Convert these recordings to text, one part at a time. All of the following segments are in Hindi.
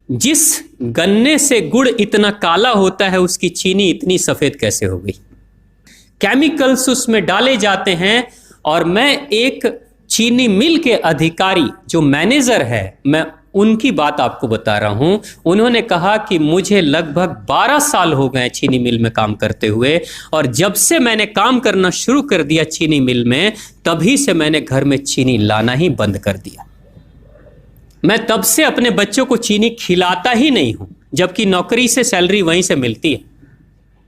जिस गन्ने से गुड़ इतना काला होता है उसकी चीनी इतनी सफेद कैसे हो गई? केमिकल्स उसमें डाले जाते हैं। और मैं एक चीनी मिल के अधिकारी जो मैनेजर है, मैं उनकी बात आपको बता रहा हूं। उन्होंने कहा कि मुझे लगभग 12 साल हो गए चीनी मिल में काम करते हुए, और जब से मैंने काम करना शुरू कर दिया चीनी मिल में, तभी से मैंने घर में चीनी लाना ही बंद कर दिया। मैं तब से अपने बच्चों को चीनी खिलाता ही नहीं हूं, जबकि नौकरी से सैलरी वहीं से मिलती है,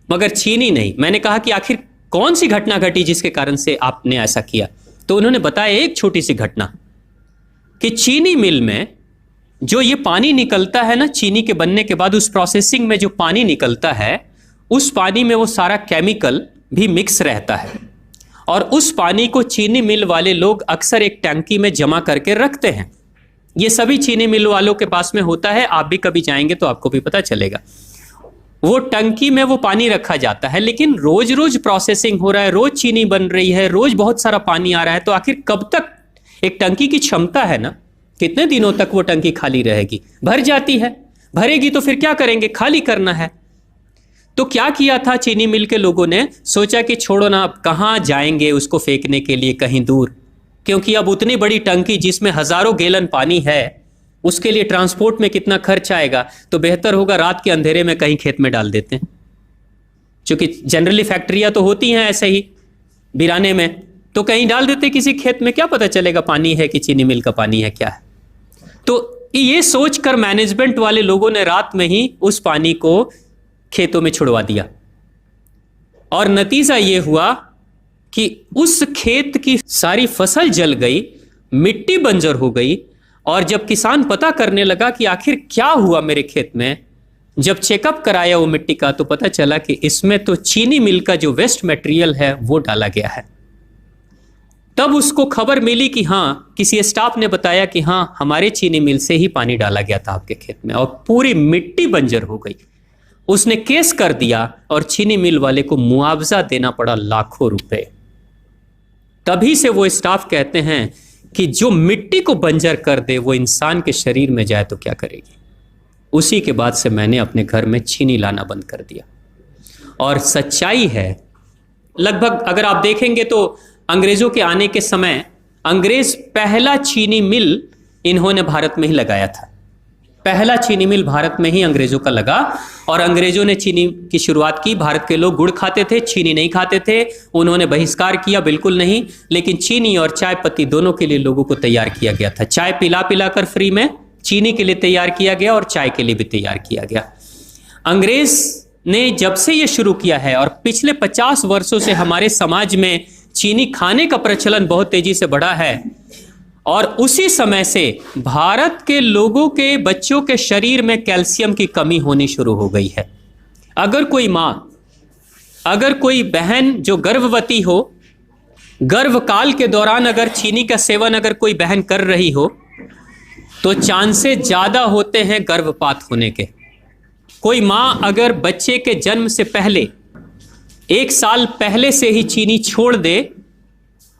मगर चीनी नहीं। मैंने कहा कि आखिर कौन सी घटना घटी जिसके कारण से आपने ऐसा किया? तो उन्होंने बताया एक छोटी सी घटना कि चीनी मिल में जो ये पानी निकलता है ना, चीनी के बनने के बाद उस प्रोसेसिंग में जो पानी निकलता है, उस पानी में वो सारा केमिकल भी मिक्स रहता है, और उस पानी को चीनी मिल वाले लोग अक्सर एक टंकी में जमा करके रखते हैं। ये सभी चीनी मिल वालों के पास में होता है, आप भी कभी जाएंगे तो आपको भी पता चलेगा। वो टंकी में वो पानी रखा जाता है, लेकिन रोज रोज प्रोसेसिंग हो रहा है, रोज चीनी बन रही है, रोज बहुत सारा पानी आ रहा है, तो आखिर कब तक? एक टंकी की क्षमता है ना, कितने दिनों तक वो टंकी खाली रहेगी? भर जाती है, भरेगी तो फिर क्या करेंगे? खाली करना है। तो क्या किया था चीनी मिल के लोगों ने? सोचा कि छोड़ो ना, अब कहां जाएंगे उसको फेंकने के लिए कहीं दूर, क्योंकि अब उतनी बड़ी टंकी जिसमें हजारों गैलन पानी है, उसके लिए ट्रांसपोर्ट में कितना खर्च आएगा, तो बेहतर होगा रात के अंधेरे में कहीं खेत में डाल देते हैं। क्योंकि जनरली फैक्ट्रियां तो होती हैं ऐसे ही बिराने में, तो कहीं डाल देते किसी खेत में, क्या पता चलेगा पानी है कि चीनी मिल का पानी है, क्या है। तो ये सोचकर मैनेजमेंट वाले लोगों ने रात में ही उस पानी को खेतों में छुड़वा दिया, और नतीजा ये हुआ कि उस खेत की सारी फसल जल गई, मिट्टी बंजर हो गई। और जब किसान पता करने लगा कि आखिर क्या हुआ मेरे खेत में, जब चेकअप कराया वो मिट्टी का, तो पता चला कि इसमें तो चीनी मिल का जो वेस्ट मटेरियल है वो डाला गया है। तब उसको खबर मिली कि हाँ, किसी स्टाफ ने बताया कि हाँ, हमारे चीनी मिल से ही पानी डाला गया था आपके खेत में, और पूरी मिट्टी बंजर हो गई। उसने केस कर दिया और चीनी मिल वाले को मुआवजा देना पड़ा लाखों रुपए। तभी से वो स्टाफ कहते हैं कि जो मिट्टी को बंजर कर दे वो इंसान के शरीर में जाए तो क्या करेगी। उसी के बाद से मैंने अपने घर में चीनी लाना बंद कर दिया। और सच्चाई है, लगभग अगर आप देखेंगे तो अंग्रेजों के आने के समय अंग्रेज पहला चीनी मिल इन्होंने भारत में ही लगाया था। पहला चीनी मिल भारत में ही अंग्रेजों का लगा, और अंग्रेजों ने चीनी की शुरुआत की। भारत के लोग गुड़ खाते थे, चीनी नहीं खाते थे, उन्होंने बहिष्कार किया, बिल्कुल नहीं। लेकिन चीनी और चाय पत्ती दोनों के लिए लोगों को तैयार किया गया था। चाय पिला पिला कर फ्री में चीनी के लिए तैयार किया गया, और चाय के लिए भी तैयार किया गया। अंग्रेज ने जब से ये शुरू किया है, और पिछले 50 वर्षों से हमारे समाज में चीनी खाने का प्रचलन बहुत तेजी से बढ़ा है, और उसी समय से भारत के लोगों के बच्चों के शरीर में कैल्शियम की कमी होनी शुरू हो गई है। अगर कोई मां, अगर कोई बहन जो गर्भवती हो, गर्भकाल के दौरान अगर चीनी का सेवन अगर कोई बहन कर रही हो, तो चांसेस ज्यादा होते हैं गर्भपात होने के। कोई मां अगर बच्चे के जन्म से पहले 1 साल पहले से ही चीनी छोड़ दे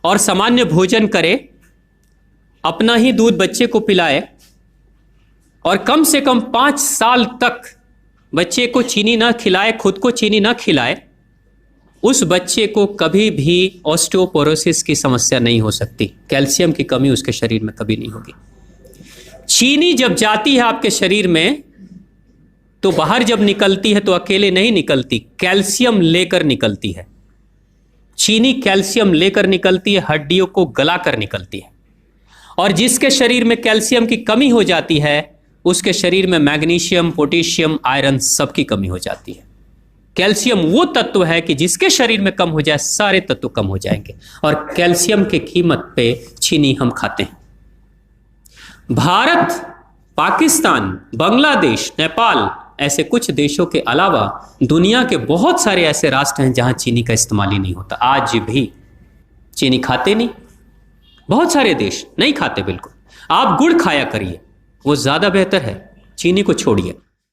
और सामान्य भोजन करे, अपना ही दूध बच्चे को पिलाए, और कम से कम 5 साल तक बच्चे को चीनी ना खिलाए, खुद को चीनी ना खिलाए, उस बच्चे को कभी भी ऑस्टियोपोरोसिस की समस्या नहीं हो सकती। कैल्शियम की कमी उसके शरीर में कभी नहीं होगी। चीनी जब जाती है आपके शरीर में, तो बाहर जब निकलती है तो अकेले नहीं निकलती, कैल्शियम लेकर निकलती है। चीनी कैल्शियम लेकर निकलती है, हड्डियों को गलाकर निकलती है। और जिसके शरीर में कैल्शियम की कमी हो जाती है, उसके शरीर में मैग्नीशियम, पोटेशियम, आयरन सबकी कमी हो जाती है। कैल्शियम वो तत्व है कि जिसके शरीर में कम हो जाए, सारे तत्व कम हो जाएंगे, और कैल्शियम की कीमत पे चीनी हम खाते हैं। भारत, पाकिस्तान, बांग्लादेश, नेपाल, ऐसे कुछ देशों के अलावा दुनिया के बहुत सारे ऐसे राष्ट्र हैं जहां चीनी का इस्तेमाल ही नहीं होता। आज भी चीनी खाते नहीं, बहुत सारे देश नहीं खाते बिल्कुल। आप गुड़ खाया करिए, वो ज्यादा बेहतर है, चीनी को छोड़िए।